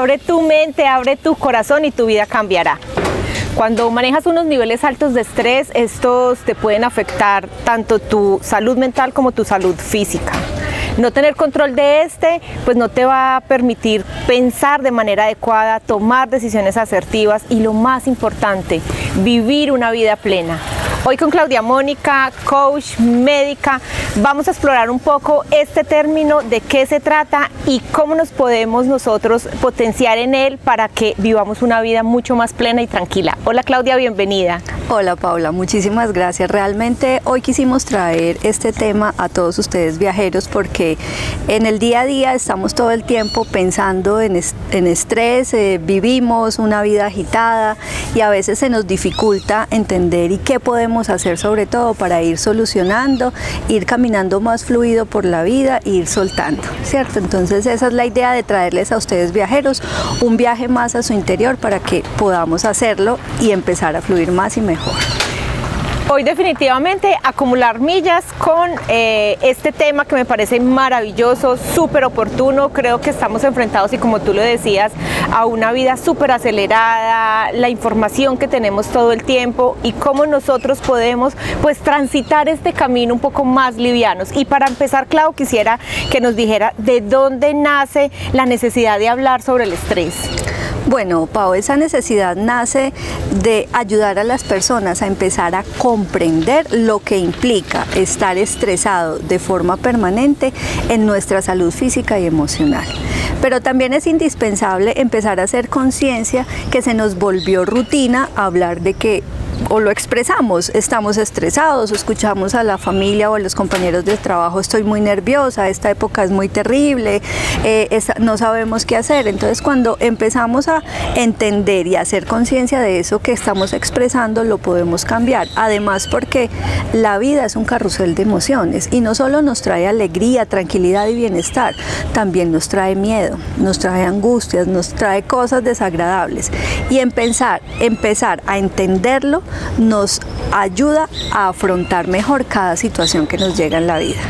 Abre tu mente, abre tu corazón y tu vida cambiará. Cuando manejas unos niveles altos de estrés, estos te pueden afectar tanto tu salud mental como tu salud física. No tener control de pues no te va a permitir pensar de manera adecuada, tomar decisiones asertivas y lo más importante, vivir una vida plena. Hoy con Claudia Mónica, coach médica, vamos a explorar un poco este término, de qué se trata y cómo nos podemos nosotros potenciar en él para que vivamos una vida mucho más plena y tranquila. Hola Claudia, bienvenida. Hola Paula, muchísimas gracias. Realmente hoy quisimos traer este tema a todos ustedes viajeros porque en el día a día estamos todo el tiempo pensando en estrés, vivimos una vida agitada y a veces se nos dificulta entender y qué podemos hacer sobre todo para ir solucionando, ir caminando más fluido por la vida e ir soltando, ¿cierto? Entonces esa es la idea de traerles a ustedes viajeros un viaje más a su interior para que podamos hacerlo y empezar a fluir más y mejor. Hoy definitivamente acumular millas con este tema que me parece maravilloso, súper oportuno. Creo que estamos enfrentados, y como tú lo decías, a una vida súper acelerada, la información que tenemos todo el tiempo y cómo nosotros podemos pues transitar este camino un poco más livianos. Y para empezar, Clau, quisiera que nos dijera de dónde nace la necesidad de hablar sobre el estrés. Bueno, Pau, esa necesidad nace de ayudar a las personas a empezar a comprender lo que implica estar estresado de forma permanente en nuestra salud física y emocional. Pero también es indispensable empezar a hacer conciencia que se nos volvió rutina hablar de que o lo expresamos, estamos estresados, o escuchamos a la familia o a los compañeros de trabajo, estoy muy nerviosa, esta época es muy terrible, no sabemos qué hacer. Entonces cuando empezamos a entender y a hacer conciencia de eso que estamos expresando, lo podemos cambiar. Además porque la vida es un carrusel de emociones y no solo nos trae alegría, tranquilidad y bienestar, también nos trae miedo, nos trae angustias, nos trae cosas desagradables. Y empezar a entenderlo nos ayuda a afrontar mejor cada situación que nos llega en la vida.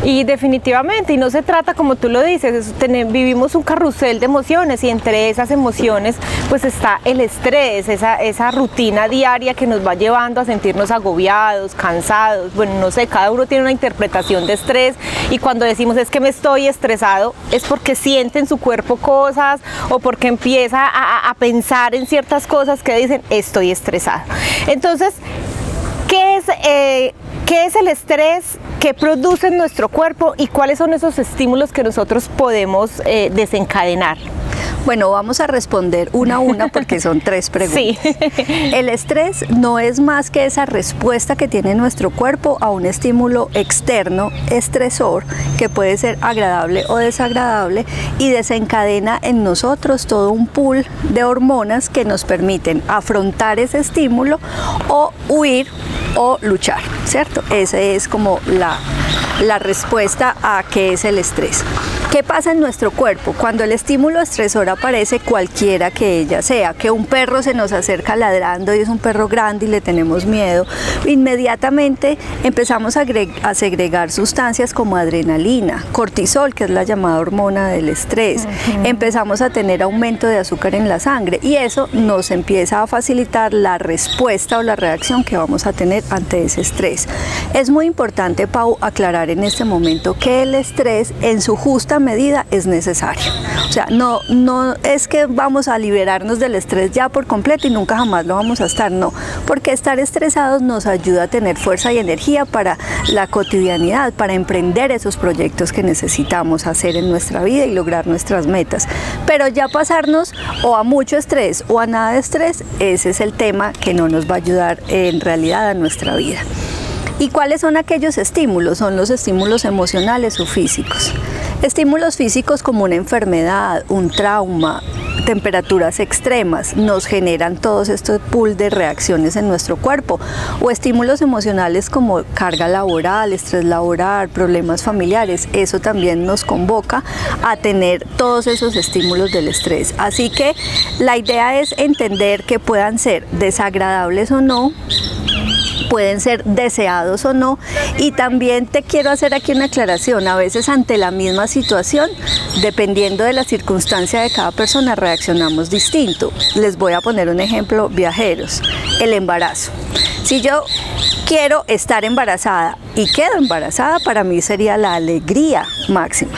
Y definitivamente, y no se trata como tú lo dices, vivimos un carrusel de emociones y entre esas emociones pues está el estrés, esa rutina diaria que nos va llevando a sentirnos agobiados, cansados. Bueno, no sé, cada uno tiene una interpretación de estrés y cuando decimos es que me estoy estresado es porque siente en su cuerpo cosas o porque empieza a pensar en ciertas cosas que dicen estoy estresado. Entonces, ¿qué es el estrés que produce en nuestro cuerpo y cuáles son esos estímulos que nosotros podemos desencadenar? Bueno, vamos a responder una a una porque son 3 preguntas. Sí. El estrés no es más que esa respuesta que tiene nuestro cuerpo a un estímulo externo, estresor, que puede ser agradable o desagradable y desencadena en nosotros todo un pool de hormonas que nos permiten afrontar ese estímulo o huir o luchar, ¿cierto? Esa es como la respuesta a qué es el estrés. ¿Qué pasa en nuestro cuerpo? Cuando el estímulo estresor aparece, cualquiera que ella sea, que un perro se nos acerca ladrando y es un perro grande y le tenemos miedo, inmediatamente empezamos a segregar sustancias como adrenalina, cortisol, que es la llamada hormona del estrés. Empezamos a tener aumento de azúcar en la sangre y eso nos empieza a facilitar la respuesta o la reacción que vamos a tener ante ese estrés. Es muy importante, Pau, aclarar en este momento que el estrés en su justa medida es necesario. O sea, no es que vamos a liberarnos del estrés ya por completo y nunca jamás lo vamos a estar, no, porque estar estresados nos ayuda a tener fuerza y energía para la cotidianidad, para emprender esos proyectos que necesitamos hacer en nuestra vida y lograr nuestras metas. Pero ya pasarnos o a mucho estrés o a nada de estrés, ese es el tema que no nos va a ayudar en realidad a nuestra vida. ¿Y cuáles son aquellos estímulos? Son los estímulos emocionales o físicos. Estímulos físicos como una enfermedad, un trauma, temperaturas extremas nos generan todos estos pool de reacciones en nuestro cuerpo, o estímulos emocionales como carga laboral, estrés laboral, problemas familiares, eso también nos convoca a tener todos esos estímulos del estrés. Así que la idea es entender que puedan ser desagradables o no, pueden ser deseados o no. Y también te quiero hacer aquí una aclaración: a veces ante la misma situación, dependiendo de la circunstancia de cada persona, reaccionamos distinto. Les voy a poner un ejemplo, viajeros: el embarazo. Si yo quiero estar embarazada y quedo embarazada, para mí sería la alegría máxima.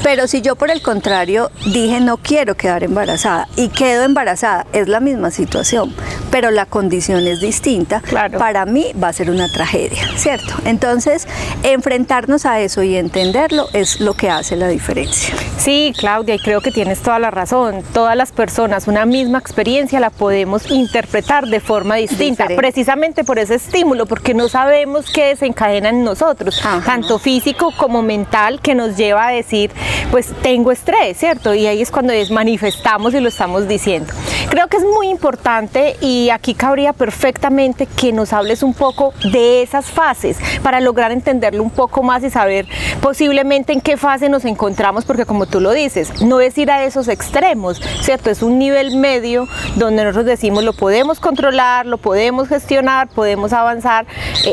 Pero si yo, por el contrario, dije no quiero quedar embarazada y quedo embarazada, es la misma situación, pero la condición es distinta. Claro. Para mí va a ser una tragedia, ¿cierto? Entonces, enfrentarnos a eso y entenderlo es lo que hace la diferencia. Sí, Claudia, y creo que tienes toda la razón. Todas las personas, una misma experiencia la podemos interpretar de forma distinta, precisamente por ese estímulo, porque no sabemos qué desencadena en nosotros, tanto físico como mental, que nos lleva a decir, pues tengo estrés, ¿cierto? Y ahí es cuando manifestamos y lo estamos diciendo. Creo que es muy importante, y aquí cabría perfectamente que nos hables un poco de esas fases para lograr entenderlo un poco más y saber posiblemente en qué fase nos encontramos, porque como tú lo dices, no es ir a esos extremos, ¿cierto? Es un nivel medio donde nosotros decimos lo podemos controlar, lo podemos gestionar, podemos avanzar,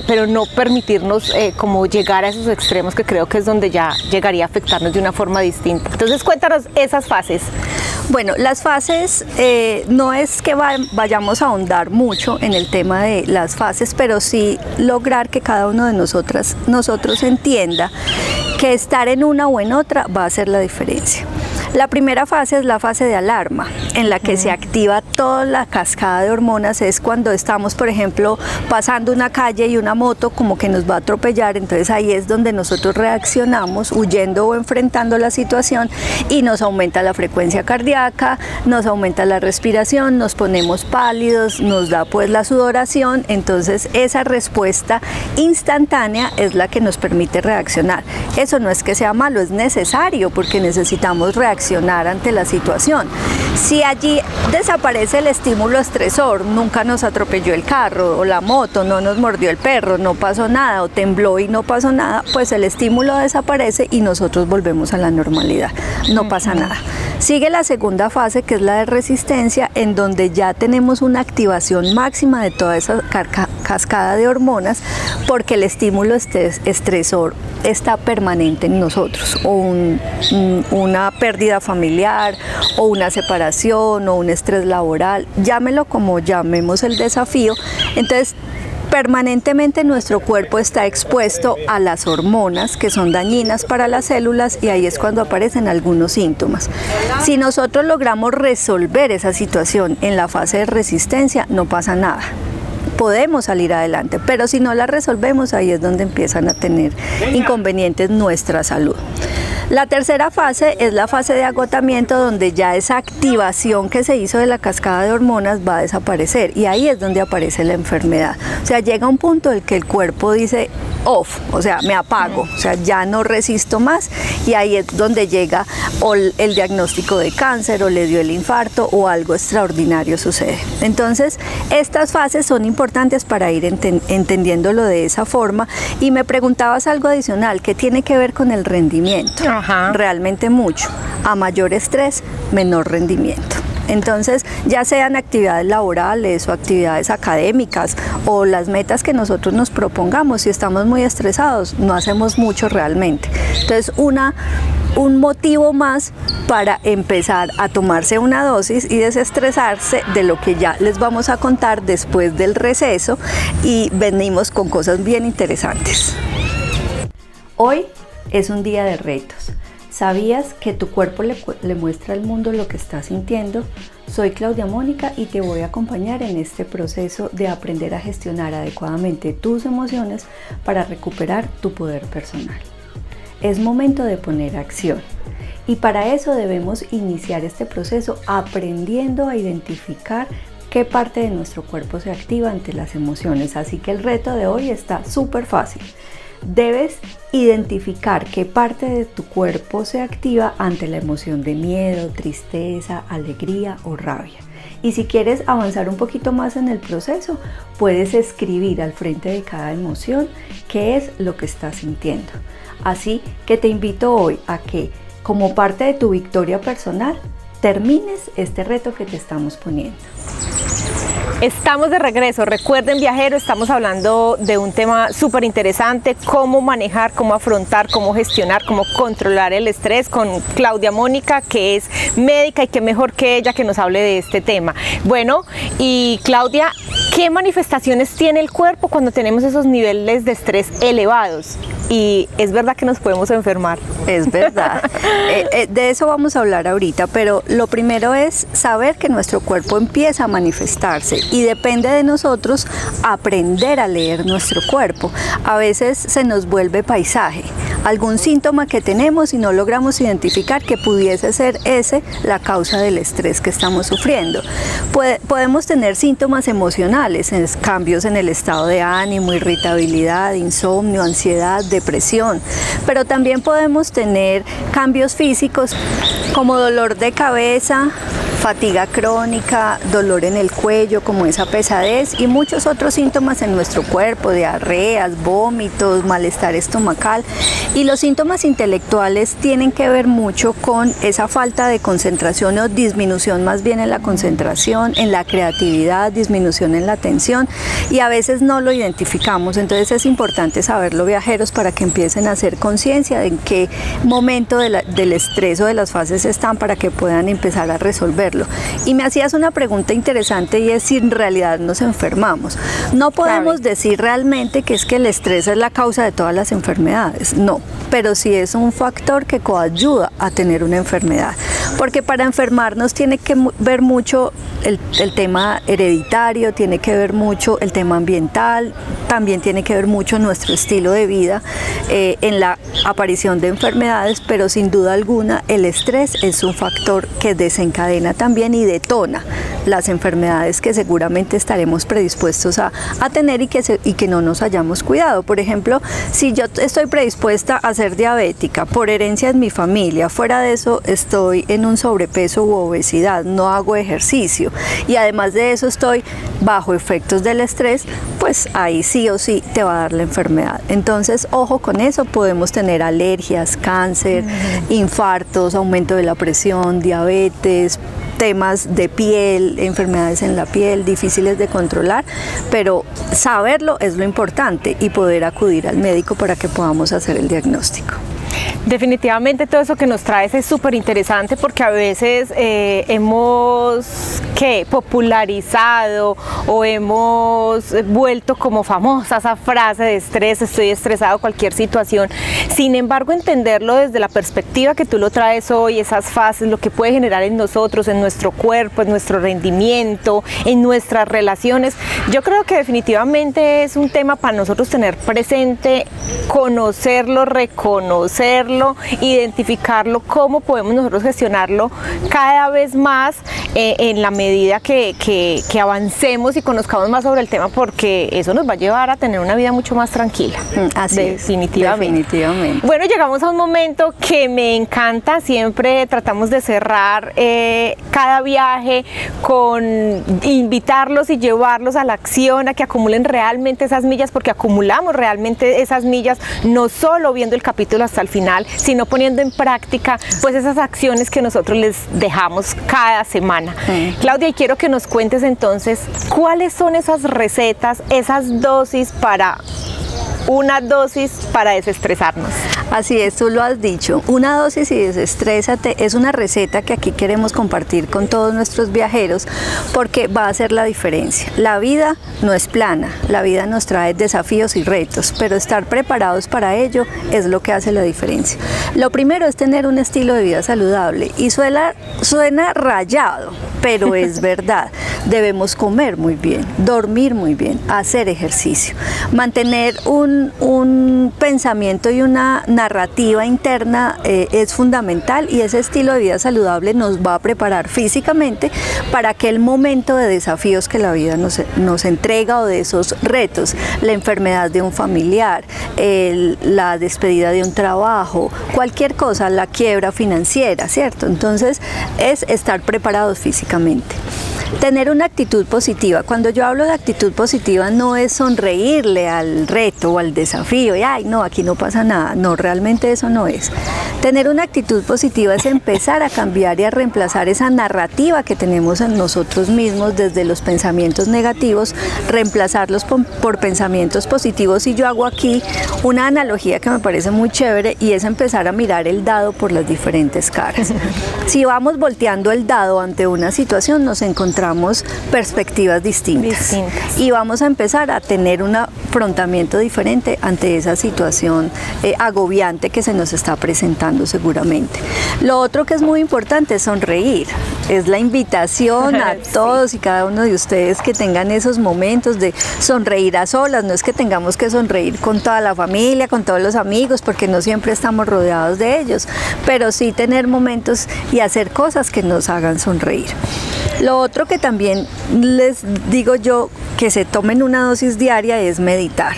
pero no permitirnos como llegar a esos extremos, que creo que es donde ya llegaría a afectarnos de una forma distinta. Entonces cuéntanos esas fases. Bueno, las fases, no es que vayamos a ahondar mucho en el tema de las fases, pero sí lograr que cada uno de nosotros entienda que estar en una o en otra va a hacer la diferencia. La primera fase es la fase de alarma, en la que se activa toda la cascada de hormonas. Es cuando estamos, por ejemplo, pasando una calle y una moto como que nos va a atropellar, entonces ahí es donde nosotros reaccionamos huyendo o enfrentando la situación, y nos aumenta la frecuencia cardíaca, nos aumenta la respiración, nos ponemos pálidos, nos da pues la sudoración. Entonces esa respuesta instantánea es la que nos permite reaccionar. Eso no es que sea malo, es necesario, porque necesitamos reaccionar ante la situación. Si allí desaparece el estímulo estresor, nunca nos atropelló el carro o la moto, no nos mordió el perro, no pasó nada, o tembló y no pasó nada, pues el estímulo desaparece y nosotros volvemos a la normalidad, no pasa nada. Sigue la segunda fase, que es la de resistencia, en donde ya tenemos una activación máxima de toda esa cascada de hormonas, porque el estímulo estresor está permanente en nosotros, o una pérdida familiar, o una separación, o un estrés laboral, llámelo como llamemos el desafío. Entonces permanentemente nuestro cuerpo está expuesto a las hormonas, que son dañinas para las células, y ahí es cuando aparecen algunos síntomas. Si nosotros logramos resolver esa situación en la fase de resistencia, no pasa nada, podemos salir adelante, pero si no la resolvemos, ahí es donde empiezan a tener inconvenientes nuestra salud. La tercera fase es la fase de agotamiento, donde ya esa activación que se hizo de la cascada de hormonas va a desaparecer, y ahí es donde aparece la enfermedad. O sea, llega un punto en el que el cuerpo dice off, o sea, me apago, o sea, ya no resisto más, y ahí es donde llega o el diagnóstico de cáncer, o le dio el infarto, o algo extraordinario sucede. Entonces, estas fases son importantes para ir entendiéndolo de esa forma. Y me preguntabas algo adicional que tiene que ver con el rendimiento. Realmente mucho. A mayor estrés, menor rendimiento. Entonces, ya sean actividades laborales o actividades académicas, o las metas que nosotros nos propongamos, si estamos muy estresados, no hacemos mucho realmente. Entonces, un motivo más para empezar a tomarse una dosis y desestresarse de lo que ya les vamos a contar después del receso, y venimos con cosas bien interesantes. Hoy es un día de retos. ¿Sabías que tu cuerpo le muestra al mundo lo que está sintiendo? Soy Claudia Mónica y te voy a acompañar en este proceso de aprender a gestionar adecuadamente tus emociones para recuperar tu poder personal. Es momento de poner acción, y para eso debemos iniciar este proceso aprendiendo a identificar qué parte de nuestro cuerpo se activa ante las emociones. Así que el reto de hoy está súper fácil. Debes identificar qué parte de tu cuerpo se activa ante la emoción de miedo, tristeza, alegría o rabia. Y si quieres avanzar un poquito más en el proceso, puedes escribir al frente de cada emoción qué es lo que estás sintiendo. Así que te invito hoy a que, como parte de tu victoria personal, termines este reto que te estamos poniendo. Estamos de regreso. Recuerden, viajeros, estamos hablando de un tema súper interesante, cómo manejar, cómo afrontar, cómo gestionar, cómo controlar el estrés, con Claudia Mónica, que es médica, y qué mejor que ella que nos hable de este tema. Bueno, y Claudia, ¿qué manifestaciones tiene el cuerpo cuando tenemos esos niveles de estrés elevados? Y es verdad que nos podemos enfermar. Es verdad. De eso vamos a hablar ahorita, pero lo primero es saber que nuestro cuerpo empieza a manifestarse y depende de nosotros aprender a leer nuestro cuerpo. A veces se nos vuelve paisaje, algún síntoma que tenemos y no logramos identificar que pudiese ser ese la causa del estrés que estamos sufriendo. Podemos tener síntomas emocionales, cambios en el estado de ánimo, irritabilidad, insomnio, ansiedad, depresión, pero también podemos tener cambios físicos como dolor de cabeza, fatiga crónica, dolor en el cuello, como esa pesadez y muchos otros síntomas en nuestro cuerpo, diarreas, vómitos, malestar estomacal. Y los síntomas intelectuales tienen que ver mucho con esa falta de concentración o disminución más bien en la concentración, en la creatividad, disminución en la atención y a veces no lo identificamos. Entonces es importante saberlo, viajeros, para que empiecen a hacer conciencia de en qué momento del estrés o de las fases están para que puedan empezar a resolverlo. Y me hacías una pregunta interesante y es si en realidad nos enfermamos. No podemos decir realmente que es que el estrés es la causa de todas las enfermedades, no, pero sí es un factor que coayuda a tener una enfermedad, porque para enfermarnos tiene que ver mucho el tema hereditario, tiene que ver mucho el tema ambiental, también tiene que ver mucho nuestro estilo de vida en la aparición de enfermedades, pero sin duda alguna el estrés es un factor que desencadena también y detona las enfermedades que seguramente estaremos predispuestos a tener y que no nos hayamos cuidado. Por ejemplo, si yo estoy predispuesta a ser diabética por herencia en mi familia, fuera de eso estoy en un sobrepeso u obesidad, no hago ejercicio y además de eso estoy bajo efectos del estrés, pues ahí sí o sí te va a dar la enfermedad. Entonces, ojo con eso, podemos tener alergias, cáncer, infartos, aumento de la presión, diabetes, temas de piel, enfermedades en la piel, difíciles de controlar, pero saberlo es lo importante y poder acudir al médico para que podamos hacer el diagnóstico. Definitivamente todo eso que nos traes es súper interesante porque a veces hemos popularizado o hemos vuelto como famosa esa frase de estrés, estoy estresado, cualquier situación. Sin embargo, entenderlo desde la perspectiva que tú lo traes hoy, esas fases, lo que puede generar en nosotros, en nuestro cuerpo, en nuestro rendimiento, en nuestras relaciones, yo creo que definitivamente es un tema para nosotros tener presente, conocerlo, reconocerlo, identificarlo, cómo podemos nosotros gestionarlo cada vez más en la medida que avancemos y conozcamos más sobre el tema, porque eso nos va a llevar a tener una vida mucho más tranquila. Así definitivamente. Definitivamente. Bueno, llegamos a un momento que me encanta, siempre tratamos de cerrar cada viaje con invitarlos y llevarlos a la acción, a que acumulen realmente esas millas, porque acumulamos realmente esas millas, no solo viendo el capítulo hasta el final, sino poniendo en práctica pues esas acciones que nosotros les dejamos cada semana. Claudia, y quiero que nos cuentes entonces cuáles son esas recetas, esas dosis para desestresarnos. Así es, tú lo has dicho, una dosis y desestrésate es una receta que aquí queremos compartir con todos nuestros viajeros porque va a hacer la diferencia. La vida no es plana, la vida nos trae desafíos y retos, pero estar preparados para ello es lo que hace la diferencia. Lo primero es tener un estilo de vida saludable y suena rayado, pero es verdad. Debemos comer muy bien, dormir muy bien, hacer ejercicio, mantener un pensamiento y una narrativa interna es fundamental, y ese estilo de vida saludable nos va a preparar físicamente para aquel momento de desafíos que la vida nos entrega, o de esos retos, la enfermedad de un familiar, la despedida de un trabajo, cualquier cosa, la quiebra financiera, ¿cierto? Entonces es estar preparados físicamente. Tener una actitud positiva. Cuando yo hablo de actitud positiva no es sonreírle al reto o al desafío y ay no, aquí no pasa nada. No, realmente eso no es. Tener una actitud positiva es empezar a cambiar y a reemplazar esa narrativa que tenemos en nosotros mismos desde los pensamientos negativos, reemplazarlos por pensamientos positivos. Y yo hago aquí una analogía que me parece muy chévere y es empezar a mirar el dado por las diferentes caras. Si vamos volteando el dado ante una situación, nos encontramos perspectivas distintas. Y vamos a empezar a tener un afrontamiento diferente ante esa situación agobiante que se nos está presentando seguramente. Lo otro que es muy importante es sonreír. Es la invitación a todos y cada uno de ustedes que tengan esos momentos de sonreír a solas. No es que tengamos que sonreír con toda la familia, con todos los amigos, porque no siempre estamos rodeados de ellos, pero sí tener momentos y hacer cosas que nos hagan sonreír. Lo otro que también les digo yo que se tomen una dosis diaria es meditar.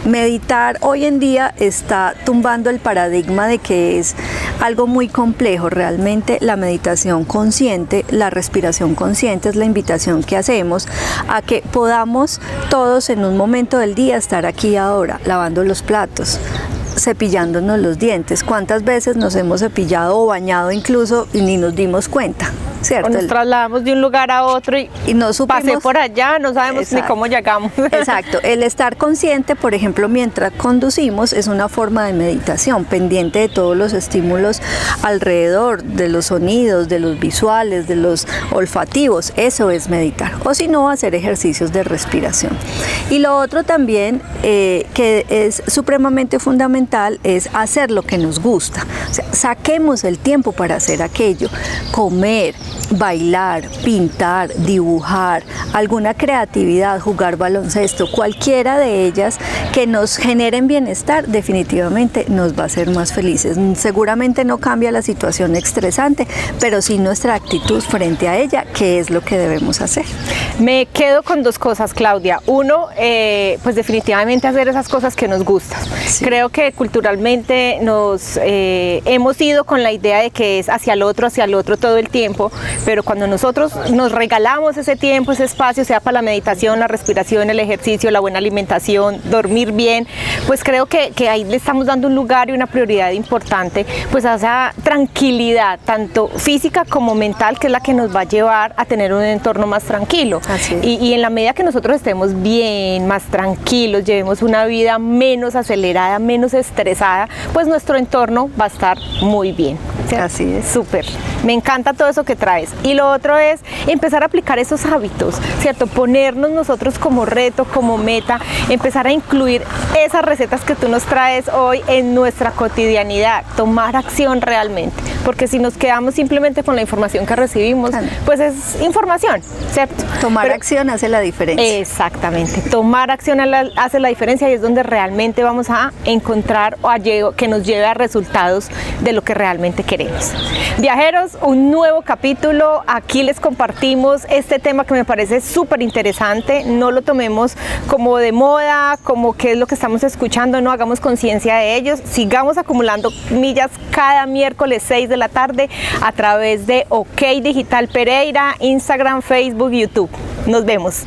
Meditar hoy en día está tumbando el paradigma de que es algo muy complejo. Realmente la meditación consciente, la respiración consciente es la invitación que hacemos a que podamos todos en un momento del día estar aquí y ahora, lavando los platos, cepillándonos los dientes. ¿Cuántas veces nos hemos cepillado o bañado incluso y ni nos dimos cuenta? ¿Cierto? O nos trasladamos de un lugar a otro y no supimos, pasé por allá, no sabemos ni cómo llegamos. Exacto, el estar consciente, por ejemplo, mientras conducimos es una forma de meditación, pendiente de todos los estímulos alrededor, de los sonidos, de los visuales, de los olfativos, eso es meditar. O si no, hacer ejercicios de respiración. Y lo otro también que es supremamente fundamental es hacer lo que nos gusta. O sea, saquemos el tiempo para hacer aquello, comer, bailar, pintar, dibujar, alguna creatividad, jugar baloncesto, cualquiera de ellas que nos generen bienestar, definitivamente nos va a hacer más felices. Seguramente no cambia la situación estresante, pero sí nuestra actitud frente a ella, que es lo que debemos hacer. Me quedo con dos cosas, Claudia. Uno, pues definitivamente hacer esas cosas que nos gustan. Sí. Creo que culturalmente nos hemos ido con la idea de que es hacia el otro todo el tiempo, pero cuando nosotros nos regalamos ese tiempo, ese espacio, sea para la meditación, la respiración, el ejercicio, la buena alimentación, dormir bien, pues creo que ahí le estamos dando un lugar y una prioridad importante pues a esa tranquilidad, tanto física como mental, que es la que nos va a llevar a tener un entorno más tranquilo. Y en la medida que nosotros estemos bien, más tranquilos, llevemos una vida menos acelerada, menos estresada, pues nuestro entorno va a estar muy bien. ¿Cierto? Así es. Súper. Me encanta todo eso que traes. Y lo otro es empezar a aplicar esos hábitos, ¿cierto? Ponernos nosotros como reto, como meta, empezar a incluir esas recetas que tú nos traes hoy en nuestra cotidianidad, tomar acción realmente, porque si nos quedamos simplemente con la información que recibimos, pues es información, ¿cierto? Tomar acción hace la diferencia. Exactamente, tomar acción hace la diferencia y es donde realmente vamos a encontrar o que nos lleve a resultados de lo que realmente queremos. Viajeros, un nuevo capítulo, aquí les compartimos este tema que me parece súper interesante, no lo tomemos como de moda, como qué es lo que estamos escuchando, no hagamos conciencia de ellos, sigamos acumulando millas cada miércoles 6 de la tarde a través de OK Digital Pereira, Instagram, Facebook, YouTube. Nos vemos.